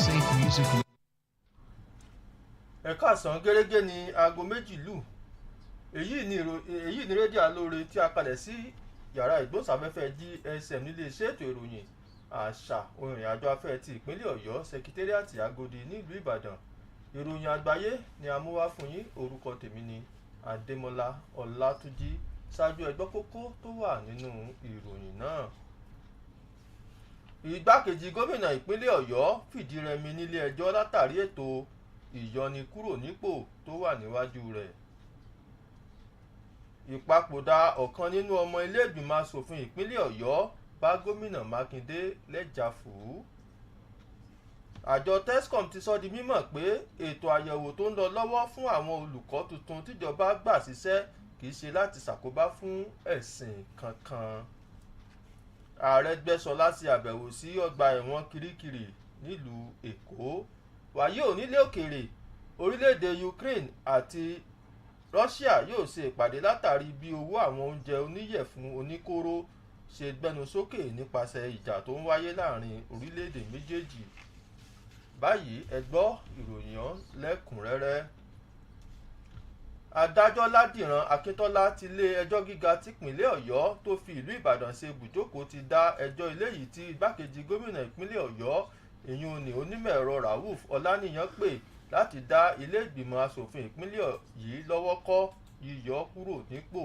Safe music. ẹ̀ka àsán gẹ́gẹ́ ní aago méjì lù. èyí ni rédíò Alóore tí a kalẹ̀ sí yàrá ìgbóhùnsáfẹ́fẹ́ GSM níléeṣẹ́ ètò ìròyìn àṣà ohun ìrìnàjò afẹ́ ti ìpínlẹ̀ Ọ̀yọ́ sẹkítẹ́rìàtì Agodi nílùú Ìbàdàn. ìròyìn àgbáyé ni a mú wá fún yín. orúkọ tèmi ni Adémọ́lá Ọlátúnjí. ṣáájú ẹgbọ́ kókó tó wà nínú ìròyìn náà. Igbákejì gómìnà ìpínlẹ̀ Ọ̀yọ́ fìdí rẹmi nílé ẹjọ́ látàrí ètò ìyọnikúrò nípò tó wà níwájú rẹ̀. Ìpapòdà ọ̀kan nínú ọmọ ilé ìgbìmọ̀ asòfin ìpínlẹ̀ Ọ̀yọ́ bá gómìnà Mákindé lẹ́jà fù ú. Àjọ Tescom ti sọ di mímọ̀ pé ètò àyẹ̀wò tó ń lọ lọ́wọ́ fún àwọn olùkọ́ tuntun tíjọba gbà síṣẹ́ kì í ṣe láti ṣàkóbá fún ẹ̀sìn kankan. Àrẹ́gbẹ́ṣọlá ṣe àbẹ̀wò sí ọgbà ẹ̀wọ̀n Kirikiri nílùú Èkó. Wàyí ò nílé òkèèrè, orílẹ̀-èdè Ukraine àti Russia yóò ṣe ìpàdé látàrí bí owó àwọn oúnjẹ oníyẹ̀fun oníkóró ṣe gbẹnu sókè nípasẹ̀ ìjà tó ń wáyé láàrin orílẹ̀-èdè méjèèjì. Báyìí ẹ gbọ́ ìròyìn lẹ́kùnrẹ́rẹ́. Adájọ́ Ládìran Akíntọ́lá ti ilé ẹjọ́ gíga tìpínlẹ̀ Ọ̀yọ́ tó fi ìlú Ìbàdàn ṣe ibùjókòó ti dá ẹjọ́ eléyìí tí igbákejì gómìnà ìpínlẹ̀ Ọ̀yọ́ ìyún ní onímọ̀ ẹ̀rọ Rauf Ọláníyàn pè láti dá ilé ìgbìmọ̀ asòfin ìpínlẹ̀ yìí lọ́wọ́ kọ́ yíyọ kúrò nípò.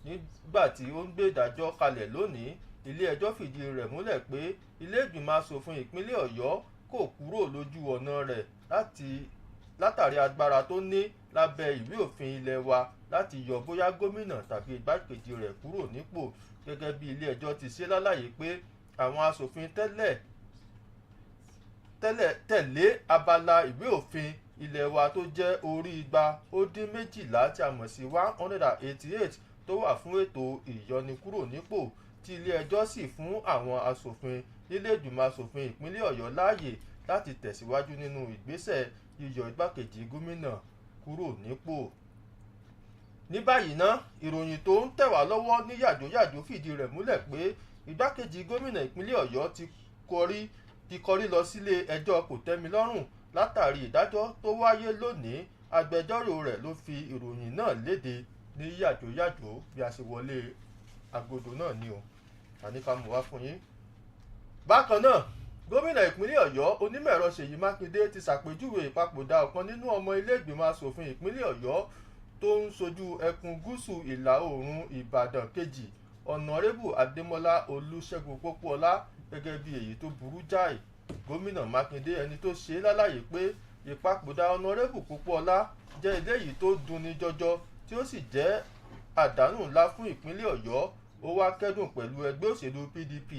Nígbà tí ó ń gbé ìdájọ́ kalẹ̀ lónìí, ilé ẹjọ́ fìdí rẹ̀ múlẹ̀ pé ilé ìgbìmọ̀ asòfin ìpínlẹ̀ Ọ̀yọ́ kò kúrò lójú ọ̀nà rẹ̀ látàrí agbára tó ní lábẹ́ ìwé òfin ilé wa láti yọ bóyá gómìnà tàbí igbákejì rẹ̀ kúrò nípò. Gẹ́gẹ́ bí ilé ẹjọ́ ti ṣe lálàyé pé àwọn asòfin tẹ̀lé abala ìwé òfin ilé wa tó jẹ́ orí 212 tí a mọ̀ sí 188 tó wà fún ètò ìyọnikúrò nípò, tí ilé ẹjọ́ sì fún àwọn asòfin nílé ìgbìmọ̀ asòfin ìpínlẹ̀ Ọ̀yọ́ láàyè láti tẹ̀síwájú nínú ìgbésẹ̀ yíyọ igbákejì gómìnà kúrò nípò. Ní báyìí ná, ìròyìn tó ń tẹ̀ wá lọ́wọ́ ní yàjóyàjó fìdí rẹ̀ múlẹ̀ pé igbákejì gómìnà ìpínlẹ̀ Ọ̀yọ́ ti kọrí lọ sílé ẹjọ́ kòtẹ́milọ́rùn látàrí ìdájọ́ tó wáyé lónìí. Agbẹjọ́rò rẹ̀ ló fi ìròyìn náà léde ní yàjóyàjó bí a ṣe wọlé agodo náà ni o. Àníkà mú wá fún yín. Bákan náà, gómìnà ìpínlẹ̀ Ọ̀yọ́ onímọ̀ ẹ̀rọ Ṣèyí Mákindé ti ṣàpèjúwe ìpapòdà ọ̀kan nínú ọmọ ilé ìgbìmọ̀ asòfin ìpínlẹ̀ Ọ̀yọ́ tó ń ṣojú ẹkùn gúúsù ìlà oòrùn Ìbàdàn kejì, ọ̀nàrẹ́bù Adémọ́lá Olúṣẹ́gun Pópóọlá gẹ́gẹ́ bí èyí tó burú jáì. Gómìnà Mákindé ẹni tó ṣe lálàyé pé ìpapòdà ọ̀nàrẹ́bù Pópóọlá jẹ́ eléyìí tó dunni jọjọ tí ó sì jẹ́ àdánù ńlá fún ìpínlẹ̀ Ọ̀yọ́. Ó wá kẹ́dùn pẹ̀lú ẹgbẹ́ òṣèlú PDP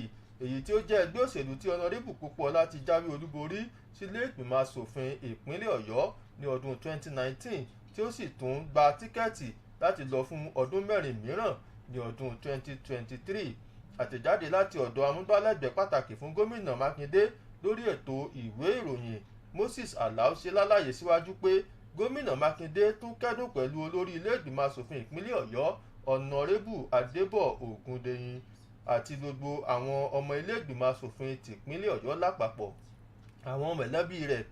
èyí tí ó jẹ́ ẹgbẹ́ òṣèlú tí ọ̀nàrẹ́bù Pópóọlá ti jáwé olúborí sílé ìgbìmọ̀ asòfin ìpínlẹ̀ Ọ̀yọ́ ní ọdún 2019 tí ó sì tún gba tíkẹ́ẹ̀tì láti lọ fún ọdún mẹ́rin mìíràn ní ọdún 2023. Àtẹ̀jáde láti ọ̀dọ̀ amúgbálẹ́gbẹ̀ẹ́ pàtàkì fún gómìnà Mákindé lórí ètò ìwé ìròyìn Moses Alao ṣe lálàyé síwájú pé gómìnà Mákindé tún kẹ́dùn pẹ̀lú olórí ilé ìgbìmọ̀ asòfin ìpínlẹ̀ Ọ̀yọ́ ọ̀nàrẹ́bù Adébọ̀ Ògúndẹ̀yìn àti gbogbo àwọn ọmọ ilé ìgbìmọ̀ asòfin tìpínlẹ̀ Ọ̀yọ́ lápapọ̀, àwọn mẹ̀lẹ́bí rẹ̀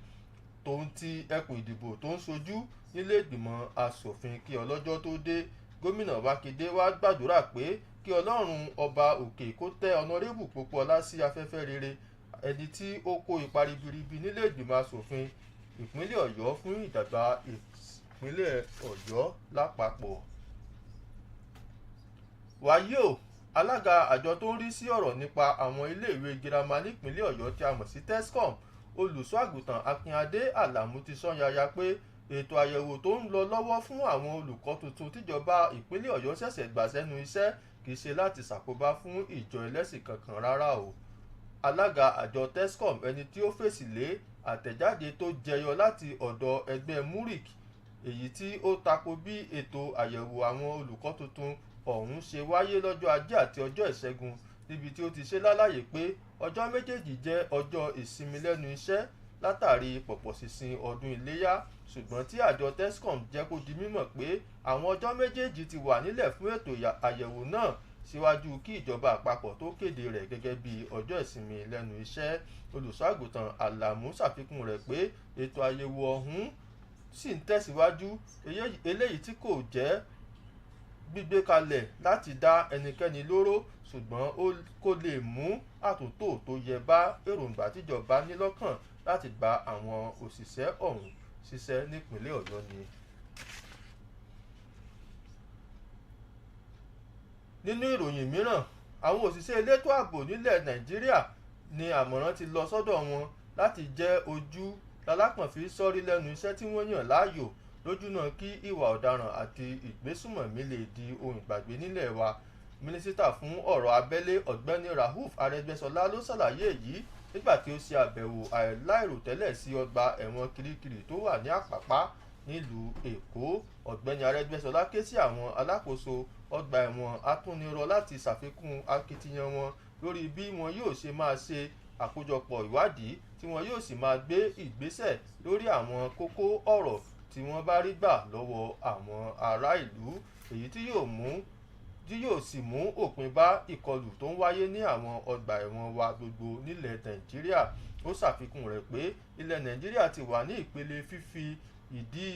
tó ń ti ẹkùn ìdìbò tó ń ṣojú nílé ìgbìmọ̀ asòfin kí ọlọ́jọ́ tó dé. Gómìnà Mákindé wá gbàdúrà pé kí Ọlọ́run ọba òkè kó tẹ́ ọ̀nàrẹ́bù Pópóọlá sí afẹ́fẹ́ rere, ẹni tí ó kó ipa ribiribi nílé ìgbìmọ̀ asòfin ìpínlẹ̀ Ọ̀yọ́ fún ìdàgbà ìpínlẹ̀ Ọ̀yọ́ lápapọ̀. Wàyí o, alága àjọ tó ń rí sí ọ̀rọ̀ nípa àwọn iléèwé girama nípínlẹ̀ Ọ̀yọ́ tí a mọ̀ sí Tescom, olùṣọ́ àgùntàn Akínadé Àlàmú ti sọ́yàyà pé ètò àyẹ̀wò tó ń lọ lọ́wọ́ fún àwọn olùkọ́ tuntun tíjọba ìpínlẹ̀ Ọ̀yọ́ ṣẹ̀ṣẹ̀ gbà sẹ́nu iṣẹ́ kì í ṣe láti ṣàkóbá fún ìjọ ẹlẹ́sìn kankan rárá o. Alága àjọ Tescom ẹni tí ó fèsì lé àtẹ̀jáde tó jẹyọ láti ọ̀dọ̀ ẹgbẹ́ Murik èyí tí ó tako bí ètò àyẹ̀wò àwọn olùkọ́ tuntun ọ̀hún ṣe wáyé lọ́jọ́ Ajé àti ọjọ́ Ìṣẹ́gun, níbi tí ó ti ṣe lálàyé pé ọjọ́ méjèèjì jẹ́ ọjọ́ ìsinmi lẹ́nu iṣẹ́ látàrí pọ̀pọ̀ṣìnṣìn ọdún iléyá, ṣùgbọ́n tí àjọ Tescom jẹ́ kó di mímọ̀ pé àwọn ọjọ́ méjèèjì ti wà nílẹ̀ fún ètò àyẹ̀wò náà síwájú kí ìjọba àpapọ̀ tó kéde rẹ̀ gẹ́gẹ́ bí ọjọ́ ìsinmi lẹ́nu iṣẹ́. Olùṣọ́àgùntàn Àlàmú ṣàfikún rẹ̀ pé ètò àyẹ̀wò ọ̀hún sì ń tẹ̀síwájú, eléyìí tí kò jẹ́ gbígbé kalẹ̀ láti dá ẹnikẹ́ni lóró, ṣùgbọ́n kó lè mú àtúntò tó yẹ bá èròǹgbà tíjọba ní lọ́kàn láti gba àwọn òṣìṣẹ́ ọ̀hún ṣiṣẹ́ nípínlẹ̀ Ọ̀yọ́ ni. Nínú ìròyìn mìíràn, àwọn òṣìṣẹ́ elétò ààbò nílẹ̀ Nàìjíríà ni àmọ̀ràn ti lọ sọ́dọ̀ wọn láti jẹ́ ojú lálápọ̀nfí sọ́rí lẹ́nu iṣẹ́ tí wọ́n yàn láàyò lójúnà kí ìwà ọ̀daràn àti ìgbésùmọ̀mí lè di ohun ìgbàgbé nílẹ̀ wa. Mínísítà fún ọ̀rọ̀ abẹ́lé Ọ̀gbẹ́ni Rauf Arẹ́gbẹ́ṣọlá ló ṣàlàyé èyí nígbà tí ó ṣe àbẹ̀wò àìláìròtẹ́lẹ̀ sí ọgbà ẹ̀wọ̀n Kirikiri tó wà ní Àpápá nílùú Èkó. Ọ̀gbẹ́ni Arẹ́gbẹ́ṣọlá ké sí àwọn alákòóso ọgbà ẹ̀wọ̀n atúnirọ̀ láti ṣàfikún akitiyan wọn lórí bí wọn yóò ṣe máa ṣe àkójọpọ̀ ìwádìí tí wọn yóò sì máa gbé ìgbésẹ̀ lórí àwọn kókó ọ̀rọ̀ tí wọ́n bá rí gbà lọ́wọ́ àwọn ará ìlú, èyí tí yóò sì mú òpin bá ìkọlù tó ń wáyé ní àwọn ọgbà ẹ̀wọ̀n wa gbogbo nílẹ̀ Nàìjíríà. Ó ṣàfikún rẹ̀ pé ilẹ̀ Nàìjíríà ti wà ní ìpele fífi ìdí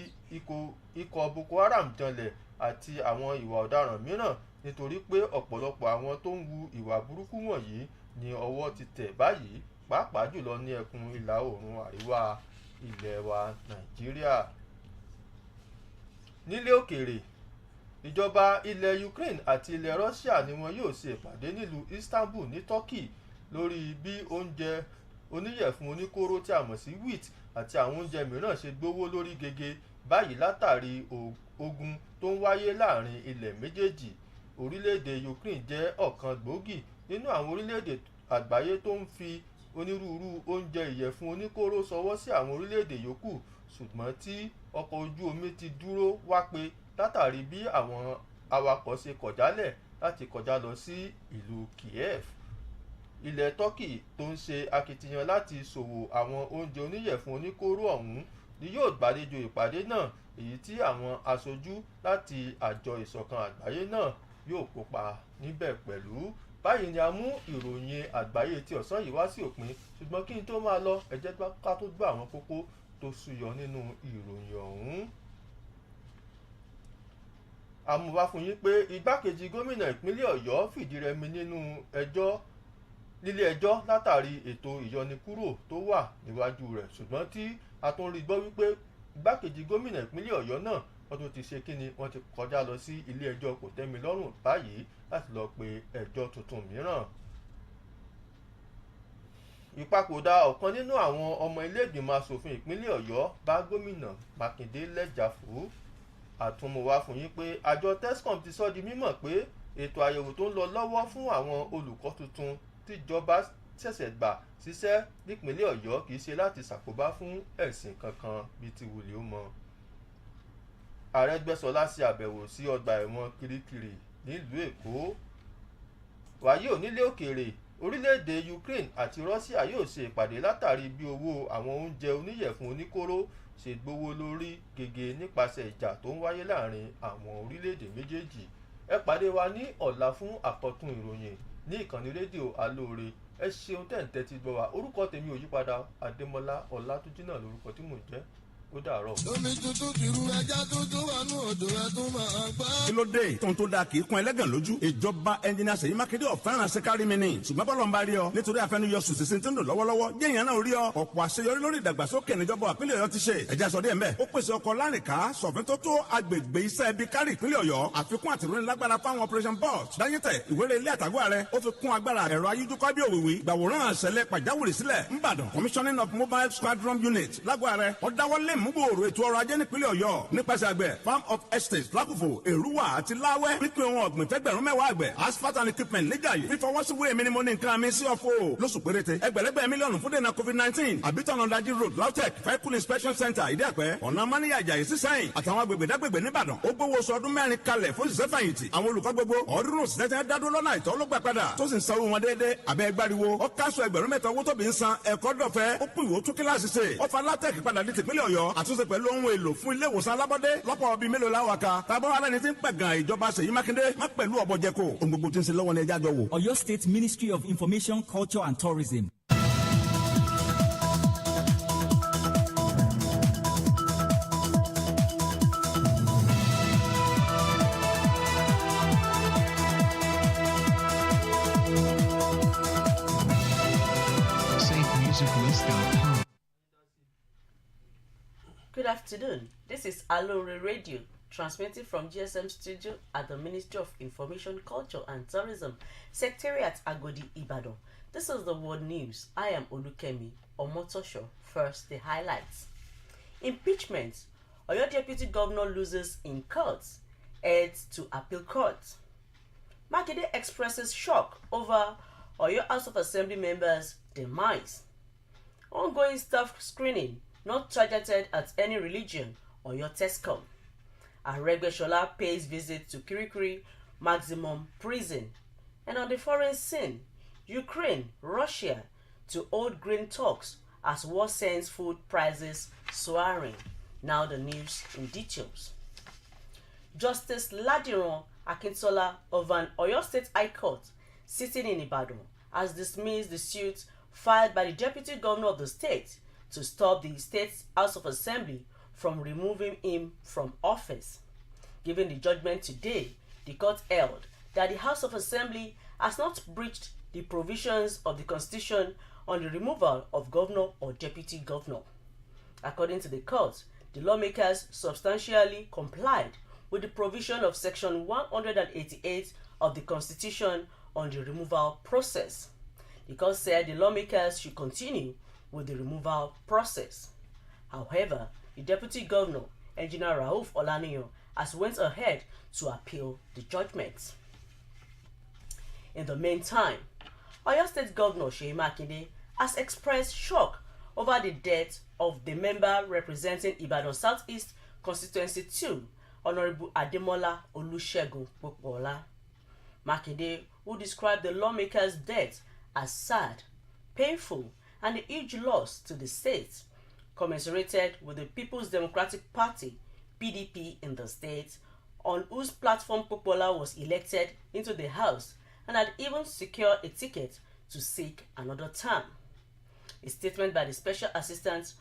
ikọ̀ Boko Haram janlẹ̀ àti àwọn ìwà ọ̀daràn mìíràn, nítorí pé ọ̀pọ̀lọpọ̀ àwọn tó ń hu ìwà burúkú wọ̀nyí ni ọwọ́ ti tẹ̀ báyìí, pàápàá jùlọ ní ẹkùn ìlà oòrùn àríwá ilẹ̀ wa Nàìjíríà. Nílé òkèèrè, ìjọba ilẹ̀ Ukraine àti ilẹ̀ Russia ni wọn yóò ṣe ìpàdé nílùú Istanbul ní Turkey lórí bí oúnjẹ oníyẹ̀fun oníkóró tí a mọ̀ sí wheat àti àwọn oúnjẹ mìíràn ṣe gbówó lórí gègé báyìí látàrí ogun tó ń wáyé láàrin ilẹ̀ méjèèjì. Orílẹ̀-èdè Ukraine jẹ́ ọ̀kan gbòógì nínú àwọn orílẹ̀-èdè àgbáyé tó ń fi onírúurú oúnjẹ ìyẹ̀fun oníkóró ṣọwọ́ sí àwọn orílẹ̀-èdè yòókù, ṣùgbọ́n tí ọkọ̀ ojú omi ti dúró wá pé látàrí bí àwọn awakọ̀ ṣe kọ̀ jálẹ̀ láti kọjá lọ sí ìlú Kiev. Ilẹ̀ Turkey tó ń ṣe akitiyan láti ṣòwò àwọn oúnjẹ oníyẹ̀fun oníkóró ọ̀hún ni yóò gbàlejò ìpàdé náà, èyí tí àwọn aṣojú láti àjọ ìṣọ̀kan àgbáyé náà yóò kópa níbẹ̀ pẹ̀lú. Báyìí ni a mú ìròyìn àgbáyé tí ọ̀sán yìí wá sí òpin, ṣùgbọ́n kí n tó máa lọ ẹ jẹ́ ká tó gbọ́ àwọn kókó tó súyọ nínú ìròyìn ọ̀hún. Àmúwá fún yín pé igbákejì gómìnà ìpínlẹ̀ Ọ̀yọ́ fìdírẹmi nílé ẹjọ́ látàrí ètò ìyọnikúrò tó wà níwájú rẹ̀, ṣùgbọ́n tí a tún rí gbọ́ wípé igbákejì gómìnà ìpínlẹ̀ Ọ̀yọ́ náà wọ́n tún ti ṣe kíni, wọ́n ti kọjá lọ sí ilé ẹjọ́ kòtẹ́milọ́rùn báyìí láti lọ pe ẹjọ́ tuntun mìíràn. Ìpapòdà ọ̀kan nínú àwọn ọmọ ilé ìgbìmọ̀ asòfin ìpínlẹ̀ Ọ̀yọ́ bá gómìnà Mákindé lẹ́jà fún. Àtúnmọ̀wá fún yín pé àjọ Tescom ti sọ di mímọ̀ pé ètò àyẹ̀wò tó ń lọ lọ́wọ́ fún àwọn olùkọ́ tuntun tíjọba ṣẹ̀ṣẹ̀ gbà síṣẹ́ nípínlẹ̀ Ọ̀yọ́ kì í ṣe láti ṣàkóbá fún ẹ̀sìn kankan bíi ti wùlé ó mọ. Arẹ́gbẹ́ṣọlá ṣe àbẹ̀wò sí ọgbà ẹ̀wọ̀n Kirikiri nílùú Èkó. Wàyí ò nílé òkèèrè, orílẹ̀-èdè Ukraine àti Russia yóò ṣe ìpàdé látàrí bí owó àwọn oúnjẹ oníyẹ̀fun oníkóró ṣe gbówó lórí gègé nípasẹ̀ ìjà tó ń wáyé láàrin àwọn orílẹ̀-èdè méjèèjì. Ẹ pàdé wa ní ọ̀la fún àkọ́tún ìròyìn ní ìkànnì rédíò Aloore. Ẹ ṣeun tẹ́ ń tẹ́tí gbọ́ wa. Orúkọ tèmi ò yípadà, Adémọ́lá Ọlátúnjí náà lórúkọ tí mò ń jẹ́. Ó dàárọ̀. Omi tuntun kìrù ẹja tuntun wà ní odò ẹtún máa gbá. Kí ló dé? Tóun tó dáa kì í kún ẹlẹ́gàn lójú. Ìjọba ẹnjìnìà Ṣèyí Mákindé ọ̀fẹ́ràn ṣẹ́kárí mi ni. Ṣùgbọ́n bọ́lọ̀ ń bá rí ọ. Nítorí àfẹnuyọ sùsìsì tí ń dùn lọ́wọ́lọ́wọ́. Jẹ́yìn náà rí ọ. Ọ̀pọ̀ àṣeyọrí lórí ìdàgbàsókè níjọba ìpínlẹ̀ Ọ̀yọ́ ti ṣe. Ẹja sọ díẹ̀ mbẹ́. Ó pèsè ọkọ̀ lárìnká sọ̀fin tó tó agbègbè iṣẹ́ ibi kárí ìpínlẹ̀ Ọ̀yọ́. Àfikún àtìrúni lágbára fáwọn operation boss. Dáyẹ̀tẹ̀ ìwéré ilé àtàgọ́ rẹ̀. Ó fi kún agbára ẹ̀rọ ayélujára bí òwìwí. Gbàwòrán àṣẹlẹ̀ pàjáwìrì sílẹ̀. Ńbàdàn commissioning of mobile squadron unit lágọ̀ rẹ̀. Ó dáwọ́lé múgbòòrò ètò ọrọ̀ ajé nípínlẹ̀ Ọ̀yọ́ nípasẹ̀ àgbẹ̀ farm of estates lákòfò èrúwà àti láwẹ́ pípín ohun ọ̀gbìn fẹ́gbẹ̀rún mẹ́wàá àgbẹ̀ asphalt and equipment níjàyè fífọwọ́síwé èmi ni mo ní nǹkan mi sí ọ̀fọ̀ lóṣù péréte ẹgbẹ̀lẹ́gbẹ̀ mílíọ̀nù fún dènà covid-19 àbítọ̀nà ọ̀dàjì road lautech vehicle inspection center ìdíàpẹ́ ọ̀nà mọ́níyà ìjàyè sísẹ́yìn àtàwọn agbègbè dágbègbè níbàdàn ó gbówó oṣù ọdún mẹ́rin kalẹ̀ fún òṣìṣẹ́ fẹ̀yìntì àwọn olùkọ́ gbogbo ọ̀ọ́dúnrún òṣìṣẹ́ tẹ́ dádúró lọ́nà àìtọ́ ló gbà padà tó sì ń sanwó wọn déédéé abẹ́ gbáriwo ó káṣọ ẹgbẹ̀rún mẹ́ta owó tóbi ń san ẹ̀kọ́ dọ̀fẹ́ ó pín ìwò tún kíláàsì ṣe ó fa lautech padà di tìpínlẹ̀ Ọ̀yọ́ ọ̀yọ́ àtúnṣe pẹ̀lú ohun èlò fún ilé ìwòsàn alábọ́dé lọ́pọ̀ bíi mélòó la wà ká tábọ́ ara ẹni tí ń pẹ̀gàn ìjọba Ṣèyí Mákindé má pẹ̀lú ọ̀bọ̀jẹ̀kọ̀ ohun gbogbo tí ń ṣe lọ́wọ́ ní ẹja jọ wò. Ọ̀yọ́ State Ministry of Information, Culture and Tourism. SafeMusicList.com. Good afternoon. This is Aloore Radio, transmitting from GSM Studio at the Ministry of Information, Culture and Tourism, Secretariat Agodi, Ibadan. This is the world news. I am Olukemi Omotosho. First, the highlights. Impeachment. Oyo Deputy Governor loses in court, heads to appeal court. Makinde expresses shock over Oyo House of Assembly members' demise. Ongoing staff screening not targeted at any religion or your TESCOM. Aregbesola pays visit to Kirikiri maximum prison. And on the foreign scene, Ukraine, Russia to hold green talks as war sends food prices soaring. Now the news in details. Justice Ladiran Akintola of an Oyo State High Court sitting in Ibadan has dismissed the suit filed by the Deputy Governor of the state to stop the state's House of Assembly from removing him from office. Given the judgment today, the court held that the House of Assembly has not breached the provisions of the Constitution on the removal of governor or deputy governor. According to the court, the lawmakers substantially complied with the provision of Section 188 of the Constitution on the removal process. The court said the lawmakers should continue with the removal process. However, the Deputy Governor, Engineer Rauf Olaniyan, has went ahead to appeal the judgment. In the meantime, Oyo State Governor Seyi Makinde has expressed shock over the death of the member representing Ibadan Southeast Constituency 2, Honorable Ademola Olusegun Popola. Makinde, who described the lawmaker's death as sad, painful, and a huge loss to the state, commiserated with the People's Democratic Party, PDP, in the state, on whose platform Popola was elected into the House and had even secured a ticket to seek another term. A statement by the Special Assistant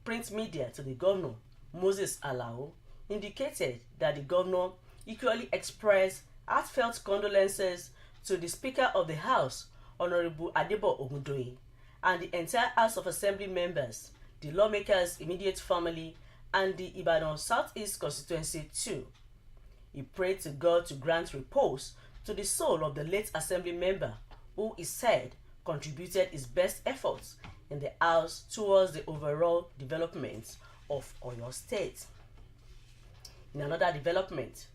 Print Media to the Governor, Moses Aloore, indicated that the Governor equally expressed heartfelt condolences to the Speaker of the House, Honorable Adebo Ogundoye, and the entire House of Assembly members, the lawmakers' immediate family, and the Ibadan Southeast Constituency 2. He prayed to God to grant repose to the soul of the late Assembly member, who he said contributed his best efforts in the House towards the overall development of Oyo State. In another development,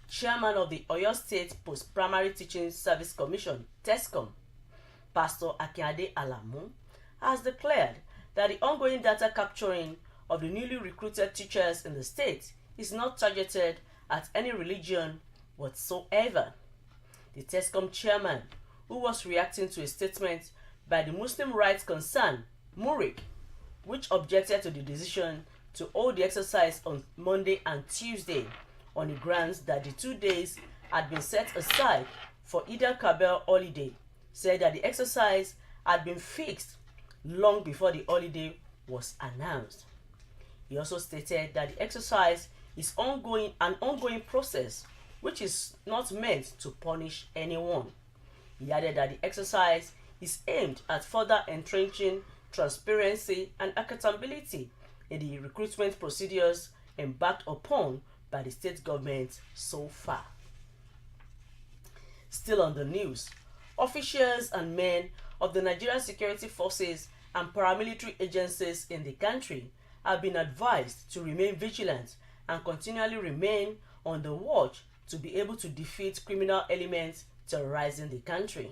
Chairman of the Oyo State Post-Primary Teaching Service Commission, TESCOM, Pastor Akinade Alamu, has declared that the ongoing data capturing of the newly recruited teachers in the state is not targeted at any religion whatsoever. The TESCOM chairman, who was reacting to a statement by the Muslim rights concern, Murik, which objected to the decision to hold the exercise on Monday and Tuesday on the grounds that the 2 days had been set aside for Eid al-Kabir holiday, said that the exercise had been fixed long before the holiday was announced. He also stated that the exercise is an ongoing process which is not meant to punish anyone. He added that the exercise is aimed at further entrenching transparency and accountability in the recruitment procedures embarked upon by the state government so far. Still on the news, officials and men of the Nigerian security forces and paramilitary agencies in the country have been advised to remain vigilant and continually remain on the watch to be able to defeat criminal elements terrorizing the country.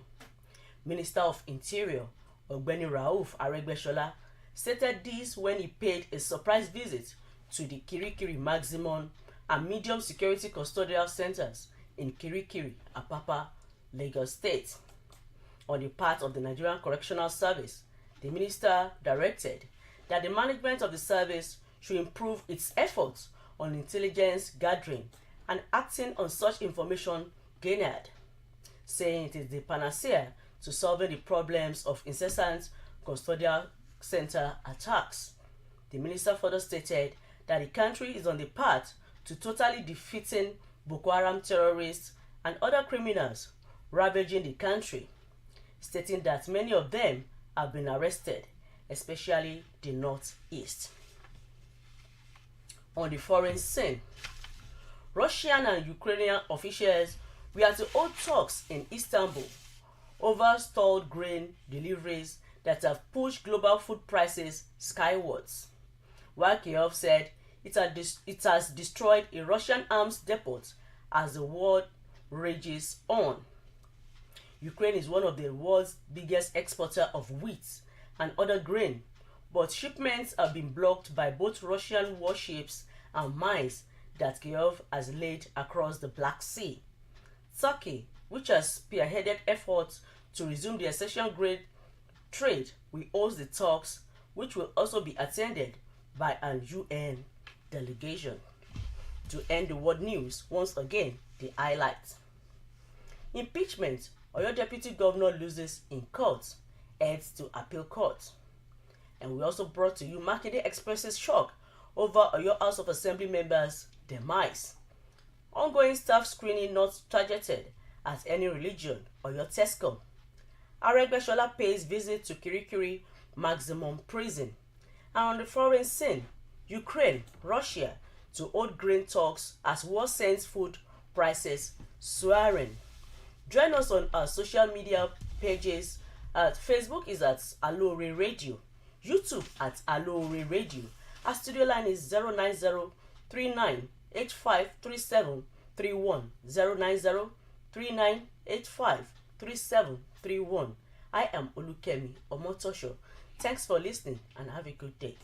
Minister of Interior Ogbeni Rauf Aregbesola stated this when he paid a surprise visit to the Kirikiri Maximum and Medium Security Custodial Centers in Kirikiri, Apapa, Lagos State. On the part of the Nigerian Correctional Service, the minister directed that the management of the service should improve its efforts on intelligence gathering and acting on such information gathered, saying it is the panacea to solving the problems of incessant custodial center attacks. The minister further stated that the country is on the path to totally defeating Boko Haram terrorists and other criminals ravaging the country, stating that many of them have been arrested, especially the northeast. On the foreign scene, Russian and Ukrainian officials were to hold talks in Istanbul over stalled grain deliveries that have pushed global food prices skywards, while Kyiv said it has destroyed a Russian arms depot as the war rages on. Ukraine is one of the world's biggest exporter of wheat and other grain, but shipments have been blocked by both Russian warships and mines that Kyiv has laid across the Black Sea. Turkey, which has spearheaded efforts to resume the essential grain trade, will host the talks, which will also be attended by an UN delegation. To end the world news, once again, the highlights. Impeachment. Oyo deputy governor loses in court, heads to appeal court. And we also brought to you Makinde expresses shock over Oyo House of Assembly members' demise. Ongoing staff screening not targeted at any religion, Oyo Tescom. Aregbesola pays visit to Kirikiri maximum prison. And on the foreign scene, Ukraine, Russia to hold grain talks as war sends food prices soaring. Join us on our social media pages. At Facebook is at Aloore Radio, YouTube at Aloore Radio. Our studio line is 09039853731, 09039853731. I am Olukemi Omotosho. Thanks for listening and have a good day.